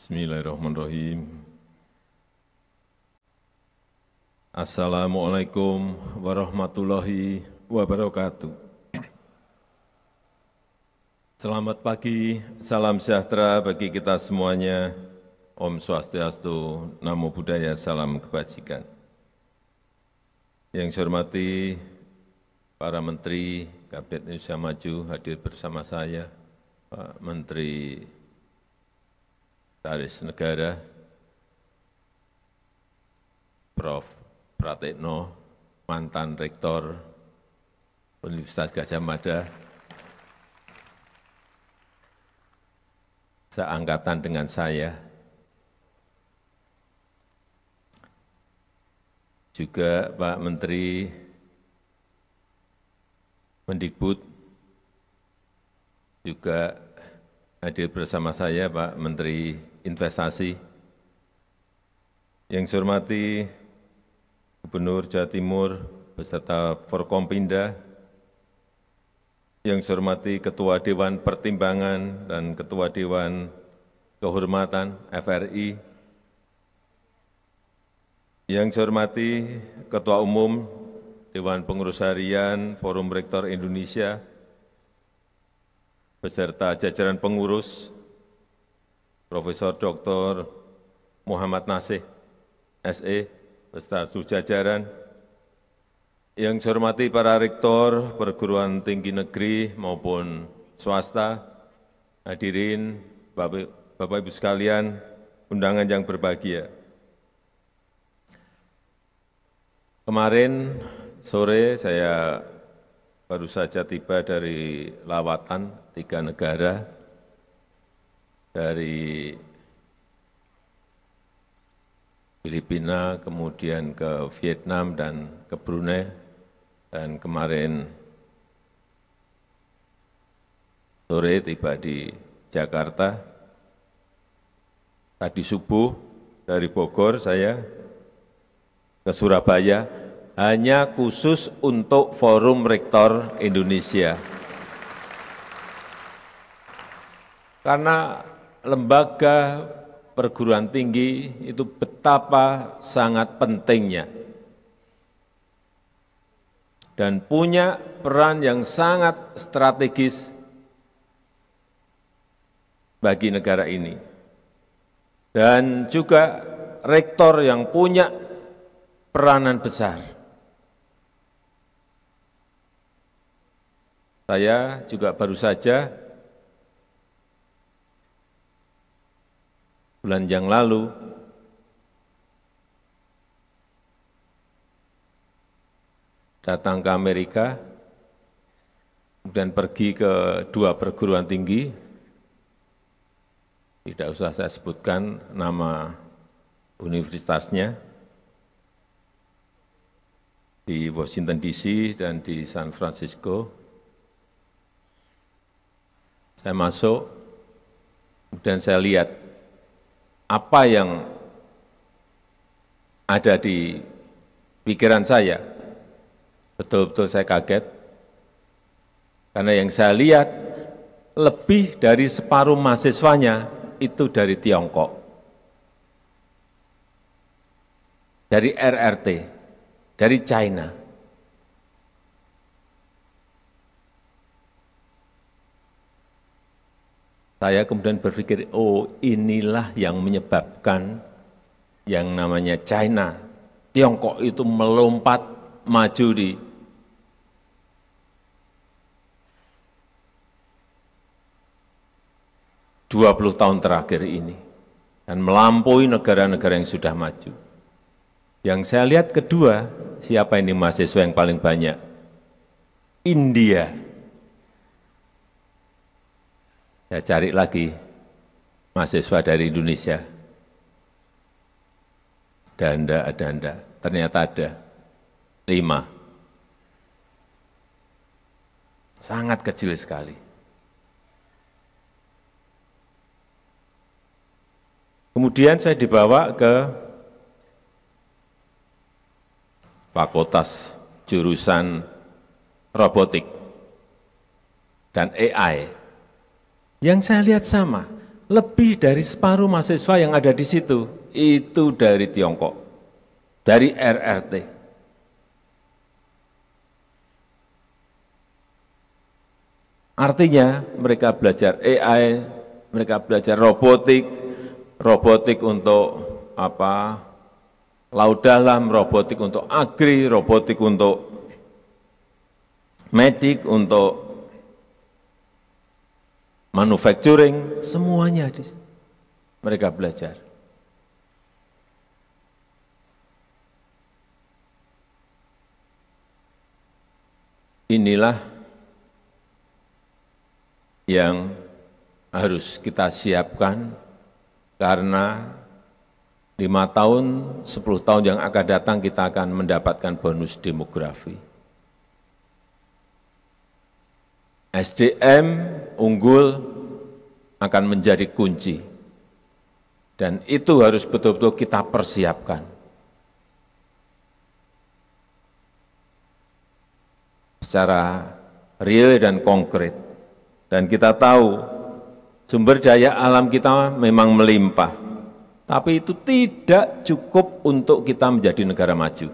Bismillahirrahmanirrahim. Assalamualaikum warahmatullahi wabarakatuh. Selamat pagi, salam sejahtera bagi kita semuanya. Om Swastiastu, Namo Buddhaya, salam kebajikan. Yang saya hormati para Menteri Kabinet Indonesia Maju hadir bersama saya, Pak Menteri Sekretaris Negara, Prof. Pratikno, mantan Rektor Universitas Gadjah Mada, seangkatan dengan saya, juga Pak Menteri Mendikbud, juga hadir bersama saya Pak Menteri Investasi. Yang saya hormati Gubernur Jawa Timur beserta Forkompinda, yang saya hormati Ketua Dewan Pertimbangan dan Ketua Dewan Kehormatan FRI, yang saya hormati Ketua Umum Dewan Pengurus Harian Forum Rektor Indonesia, beserta jajaran pengurus, Profesor Dr. Muhammad Nasih, SE, beserta seluruh jajaran, yang saya hormati para rektor perguruan tinggi negeri maupun swasta, hadirin Bapak Ibu sekalian, undangan yang berbahagia. Kemarin sore saya baru saja tiba dari lawatan 3 negara, dari Filipina, kemudian ke Vietnam dan ke Brunei, dan kemarin sore tiba di Jakarta. Tadi subuh dari Bogor saya ke Surabaya, hanya khusus untuk Forum Rektor Indonesia. Karena lembaga perguruan tinggi itu betapa sangat pentingnya dan punya peran yang sangat strategis bagi negara ini. Dan juga rektor yang punya peranan besar. Saya juga baru saja bulan yang lalu datang ke Amerika, kemudian pergi ke 2 perguruan tinggi, tidak usah saya sebutkan nama universitasnya, di Washington DC dan di San Francisco. Saya masuk, kemudian saya lihat apa yang ada di pikiran saya. Betul-betul saya kaget, karena yang saya lihat lebih dari separuh mahasiswanya itu dari Tiongkok, dari RRT, dari China. Saya kemudian berpikir, oh inilah yang menyebabkan yang namanya China, Tiongkok itu melompat maju di (20) tahun terakhir ini dan melampaui negara-negara yang sudah maju. Yang saya lihat kedua, siapa ini mahasiswa yang paling banyak? India. Saya cari lagi mahasiswa dari Indonesia. Dan enggak. Ternyata ada 5. Sangat kecil sekali. Kemudian saya dibawa ke Fakultas Jurusan Robotik dan AI. Yang saya lihat sama, lebih dari separuh mahasiswa yang ada di situ, itu dari Tiongkok, dari RRT. Artinya mereka belajar AI, mereka belajar robotik, robotik untuk laut dalam, robotik untuk agri, robotik untuk medik, untuk manufacturing, semuanya mereka belajar. Inilah yang harus kita siapkan, karena 5 tahun, 10 tahun yang akan datang kita akan mendapatkan bonus demografi. SDM unggul akan menjadi kunci, dan itu harus betul-betul kita persiapkan. Secara real dan konkret. Dan kita tahu sumber daya alam kita memang melimpah, tapi itu tidak cukup untuk kita menjadi negara maju.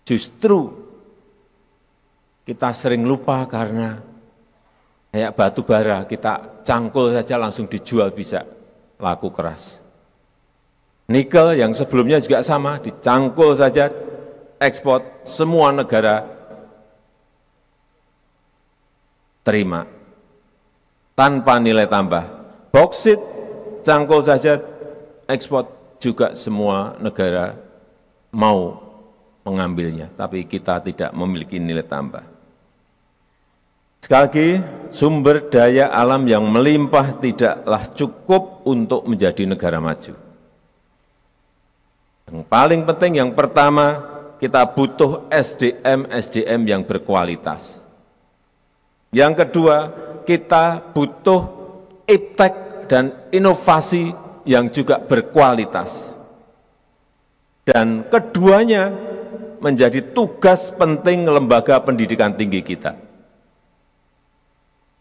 Justru kita sering lupa karena kayak batu bara, kita cangkul saja langsung dijual bisa laku keras. Nikel yang sebelumnya juga sama, dicangkul saja ekspor, semua negara terima tanpa nilai tambah. Boksit, cangkul saja, ekspor juga semua negara mau mengambilnya, tapi kita tidak memiliki nilai tambah. Sekali lagi, sumber daya alam yang melimpah tidaklah cukup untuk menjadi negara maju. Yang paling penting, yang pertama, kita butuh SDM yang berkualitas. Yang kedua, kita butuh iptek dan inovasi yang juga berkualitas. Dan keduanya menjadi tugas penting lembaga pendidikan tinggi kita.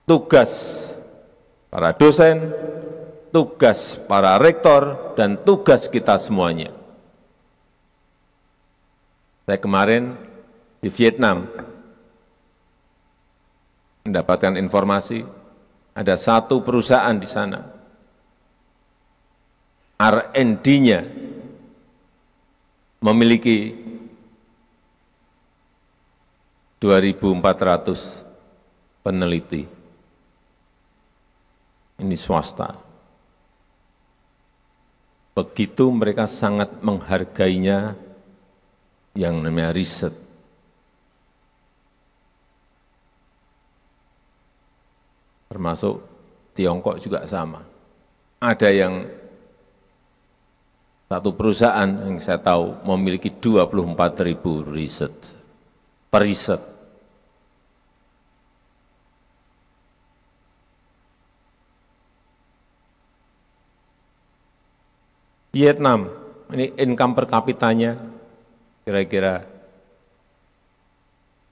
Tugas para dosen, tugas para rektor, dan tugas kita semuanya. Saya kemarin di Vietnam mendapatkan informasi ada satu perusahaan di sana, R&D-nya memiliki 2.400 peneliti. Ini swasta. Begitu mereka sangat menghargainya yang namanya riset. Termasuk Tiongkok juga sama. Ada yang satu perusahaan yang saya tahu memiliki 24.000 riset, periset. Vietnam, ini income per kapitanya kira-kira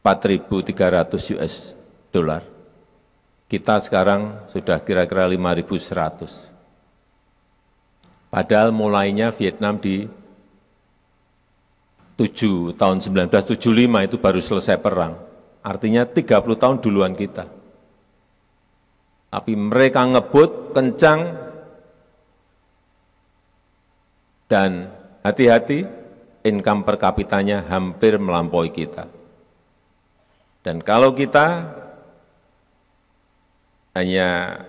4.300 US dollar. Kita sekarang sudah kira-kira 5.100. Padahal mulainya Vietnam di tahun 1975 itu baru selesai perang. Artinya 30 tahun duluan kita. Tapi mereka ngebut kencang dan hati-hati, income per kapitanya hampir melampaui kita. Dan kalau kita hanya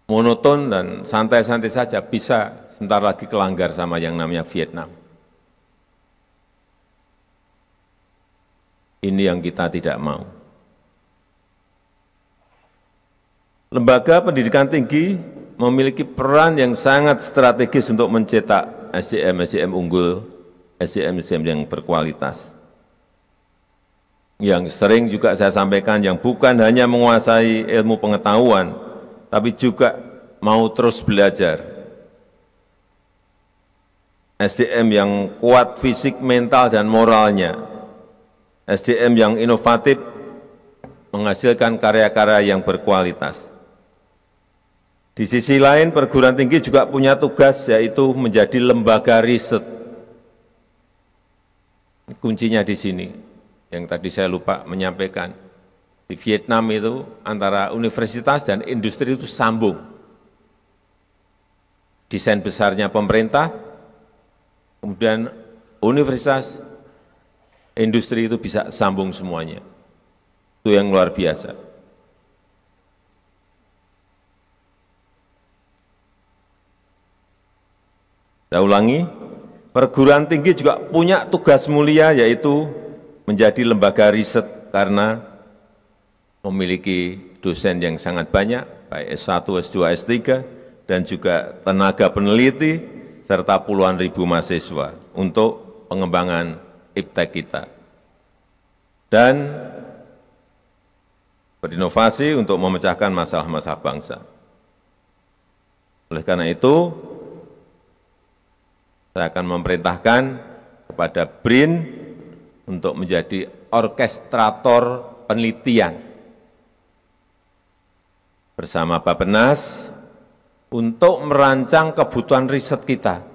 monoton dan santai-santai saja, bisa sebentar lagi kelanggar sama yang namanya Vietnam. Ini yang kita tidak mau. Lembaga pendidikan tinggi memiliki peran yang sangat strategis untuk mencetak SDM unggul, SDM yang berkualitas. Yang sering juga saya sampaikan, yang bukan hanya menguasai ilmu pengetahuan, tapi juga mau terus belajar. SDM yang kuat fisik, mental, dan moralnya. SDM yang inovatif, menghasilkan karya-karya yang berkualitas. Di sisi lain, perguruan tinggi juga punya tugas, yaitu menjadi lembaga riset. Kuncinya di sini, yang tadi saya lupa menyampaikan. Di Vietnam itu antara universitas dan industri itu sambung. Desain besarnya pemerintah, kemudian universitas, industri itu bisa sambung semuanya. Itu yang luar biasa. Saya ulangi, perguruan tinggi juga punya tugas mulia, yaitu menjadi lembaga riset karena memiliki dosen yang sangat banyak, baik S1, S2, S3, dan juga tenaga peneliti, serta puluhan ribu mahasiswa untuk pengembangan iptek kita. Dan berinovasi untuk memecahkan masalah-masalah bangsa. Oleh karena itu, saya akan memerintahkan kepada BRIN untuk menjadi orkestrator penelitian bersama Bappenas untuk merancang kebutuhan riset kita,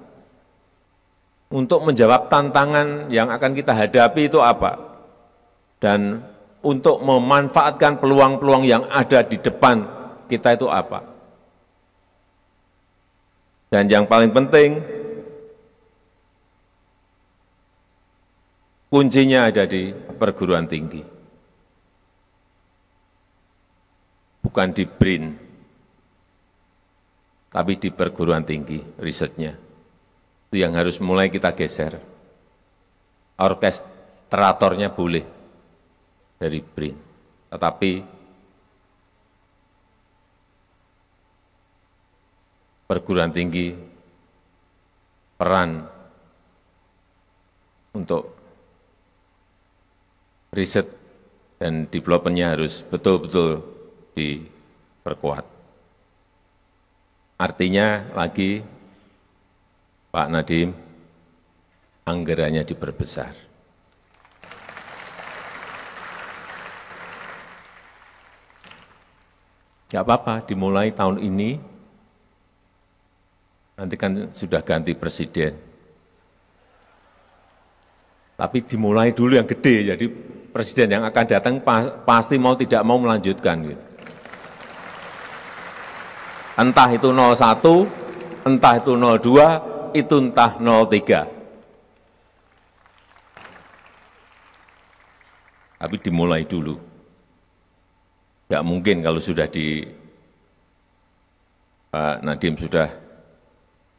untuk menjawab tantangan yang akan kita hadapi itu apa, dan untuk memanfaatkan peluang-peluang yang ada di depan kita itu apa. Dan yang paling penting, kuncinya ada di perguruan tinggi, bukan di BRIN, tapi di perguruan tinggi risetnya. Itu yang harus mulai kita geser. Orkestratornya boleh dari BRIN, tetapi perguruan tinggi peran untuk riset dan development-nya harus betul-betul diperkuat. Artinya lagi, Pak Nadiem, anggarannya diperbesar. Tidak apa-apa, dimulai tahun ini, nanti kan sudah ganti presiden. Tapi dimulai dulu yang gede, jadi presiden yang akan datang pasti mau tidak mau melanjutkan. Gitu. Entah itu 01, entah itu 02, itu entah 03. Tapi dimulai dulu. Tidak mungkin kalau sudah Pak Nadiem sudah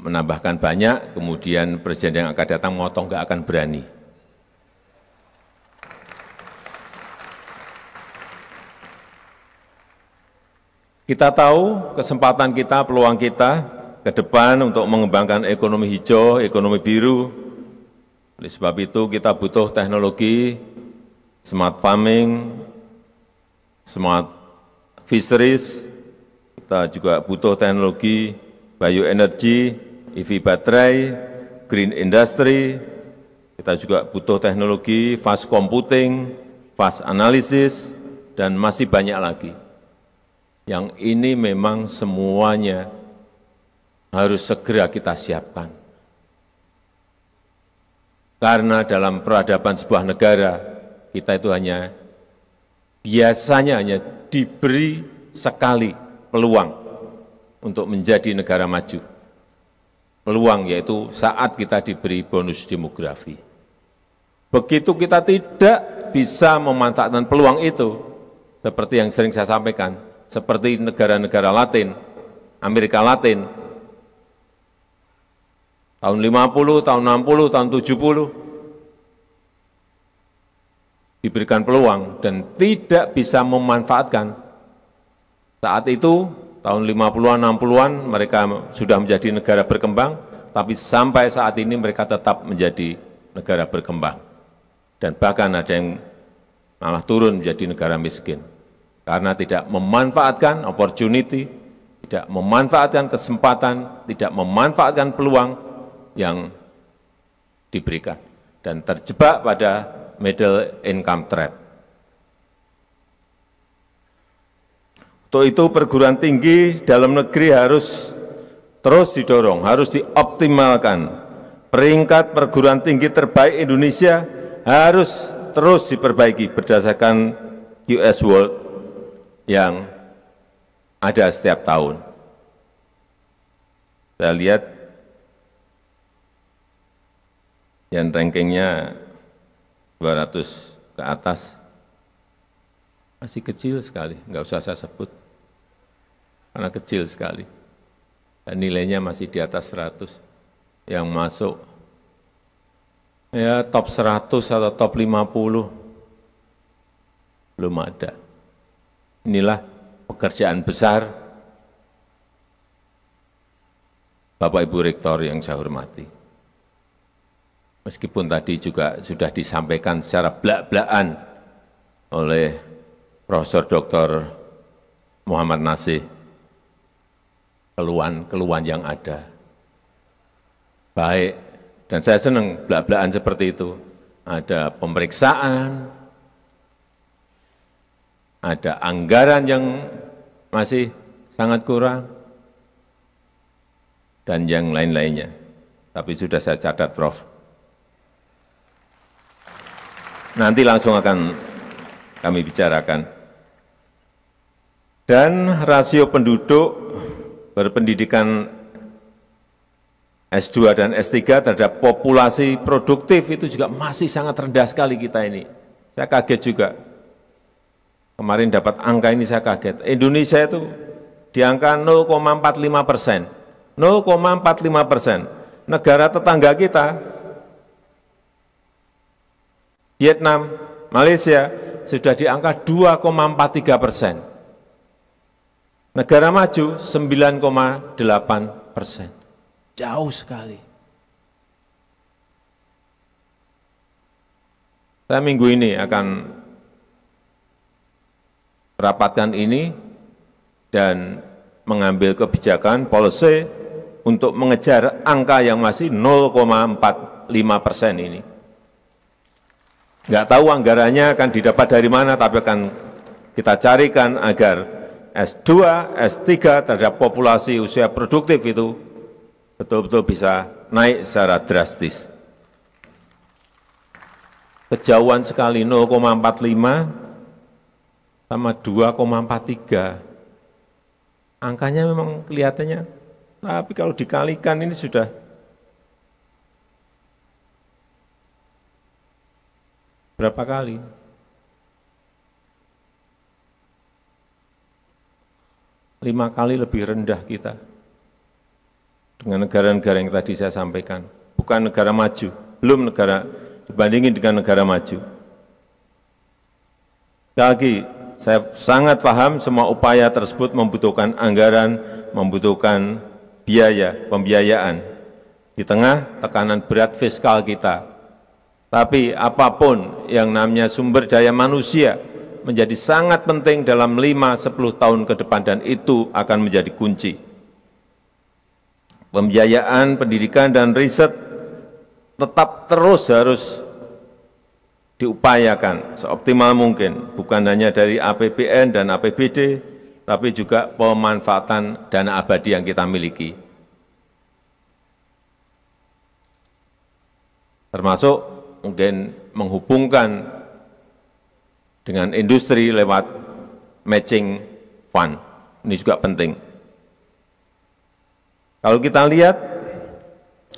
menambahkan banyak, kemudian presiden yang akan datang motong nggak akan berani. Kita tahu kesempatan kita, peluang kita ke depan untuk mengembangkan ekonomi hijau, ekonomi biru. Oleh sebab itu kita butuh teknologi smart farming, smart fisheries, kita juga butuh teknologi bioenergy, EV baterai, green industry, kita juga butuh teknologi fast computing, fast analysis, dan masih banyak lagi. Yang ini memang semuanya harus segera kita siapkan. Karena dalam peradaban sebuah negara, kita itu biasanya hanya diberi sekali peluang untuk menjadi negara maju. Peluang yaitu saat kita diberi bonus demografi. Begitu kita tidak bisa memanfaatkan peluang itu, seperti yang sering saya sampaikan, seperti negara-negara Latin, Amerika Latin, tahun 50, tahun 60, tahun 70, diberikan peluang dan tidak bisa memanfaatkan. Saat itu, tahun 50-an, 60-an, mereka sudah menjadi negara berkembang, tapi sampai saat ini mereka tetap menjadi negara berkembang. Dan bahkan ada yang malah turun menjadi negara miskin. Karena tidak memanfaatkan opportunity, tidak memanfaatkan kesempatan, tidak memanfaatkan peluang yang diberikan, dan terjebak pada middle income trap. Untuk itu perguruan tinggi dalam negeri harus terus didorong, harus dioptimalkan. Peringkat perguruan tinggi terbaik Indonesia harus terus diperbaiki berdasarkan US World yang ada setiap tahun. Saya lihat yang rankingnya 200 ke atas, masih kecil sekali, nggak usah saya sebut, karena kecil sekali. Dan nilainya masih di atas 100. Yang masuk ya top 100 atau top 50 belum ada. Inilah pekerjaan besar Bapak Ibu Rektor yang saya hormati. Meskipun tadi juga sudah disampaikan secara belak-belakan oleh Profesor Dr. Muhammad Nasih, keluhan yang ada. Baik, dan saya senang belak-belakan seperti itu. Ada pemeriksaan, ada anggaran yang masih sangat kurang, dan yang lain-lainnya. Tapi sudah saya catat, Prof. Nanti langsung akan kami bicarakan. Dan rasio penduduk berpendidikan S2 dan S3 terhadap populasi produktif itu juga masih sangat rendah sekali kita ini. Saya kaget juga. Kemarin dapat angka ini saya kaget. Indonesia itu di angka 0,45%. 0,45%. Negara tetangga kita, Vietnam, Malaysia, sudah di angka 2,43%. Negara maju 9,8%. Jauh sekali. Saya minggu ini akan merapatkan ini dan mengambil kebijakan policy untuk mengejar angka yang masih 0,45% ini. Nggak tahu anggarannya akan didapat dari mana, tapi akan kita carikan agar S2, S3 terhadap populasi usia produktif itu betul-betul bisa naik secara drastis. Kejauhan sekali 0,45 sama 2,43. Angkanya memang kelihatannya, tapi kalau dikalikan ini sudah berapa kali? Lima kali lebih rendah kita dengan negara-negara yang tadi saya sampaikan. Bukan negara maju, belum negara, dibandingin dengan negara maju. Sekali lagi, saya sangat paham semua upaya tersebut membutuhkan anggaran, membutuhkan biaya, pembiayaan, di tengah tekanan berat fiskal kita. Tapi apapun yang namanya sumber daya manusia menjadi sangat penting dalam 5-10 tahun ke depan, dan itu akan menjadi kunci. Pembiayaan, pendidikan, dan riset tetap terus harus diupayakan seoptimal mungkin, bukan hanya dari APBN dan APBD, tapi juga pemanfaatan dana abadi yang kita miliki. Termasuk mungkin menghubungkan dengan industri lewat matching fund. Ini juga penting. Kalau kita lihat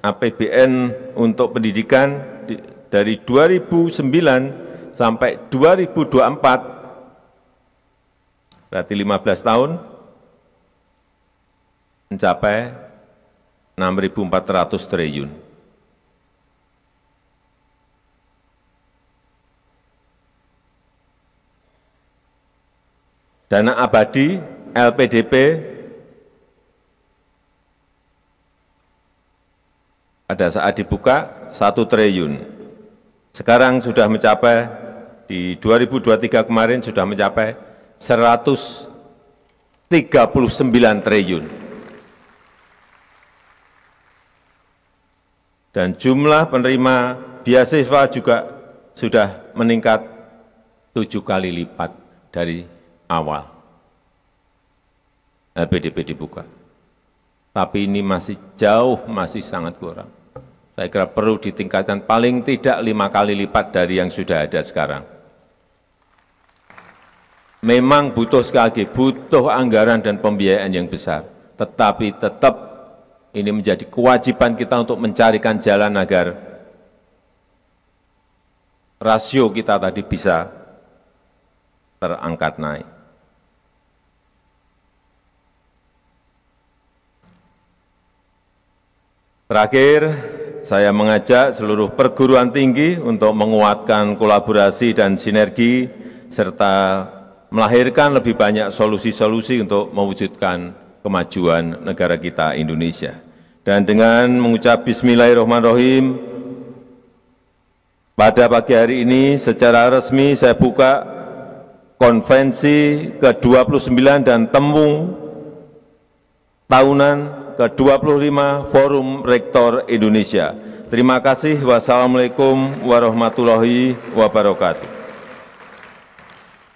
APBN untuk pendidikan dari 2009 sampai 2024, berarti 15 tahun, mencapai 6.400 triliun. Dana abadi LPDP pada saat dibuka 1 triliun. Sekarang sudah mencapai, di 2023 kemarin sudah mencapai 139 triliun. Dan jumlah penerima beasiswa juga sudah meningkat 7 kali lipat dari awal. PDP dibuka. Tapi ini masih jauh, masih sangat kurang. Saya kira perlu ditingkatkan paling tidak 5 kali lipat dari yang sudah ada sekarang. Memang butuh sekali lagi, butuh anggaran dan pembiayaan yang besar. Tetapi tetap ini menjadi kewajiban kita untuk mencarikan jalan agar rasio kita tadi bisa terangkat naik. Terakhir, saya mengajak seluruh perguruan tinggi untuk menguatkan kolaborasi dan sinergi, serta melahirkan lebih banyak solusi-solusi untuk mewujudkan kemajuan negara kita Indonesia. Dan dengan mengucap Bismillahirrahmanirrahim, pada pagi hari ini secara resmi saya buka konvensi ke-29 dan temu tahunan ke-25 Forum Rektor Indonesia. Terima kasih. Wassalamualaikum warahmatullahi wabarakatuh.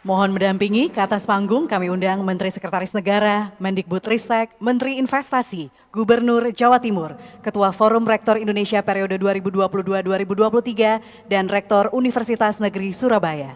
Mohon mendampingi ke atas panggung kami undang Menteri Sekretaris Negara, Mendikbudristek, Menteri Investasi, Gubernur Jawa Timur, Ketua Forum Rektor Indonesia periode 2022-2023, dan Rektor Universitas Negeri Surabaya.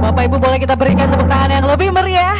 Bapak Ibu boleh kita berikan tepuk tangan yang lebih meriah.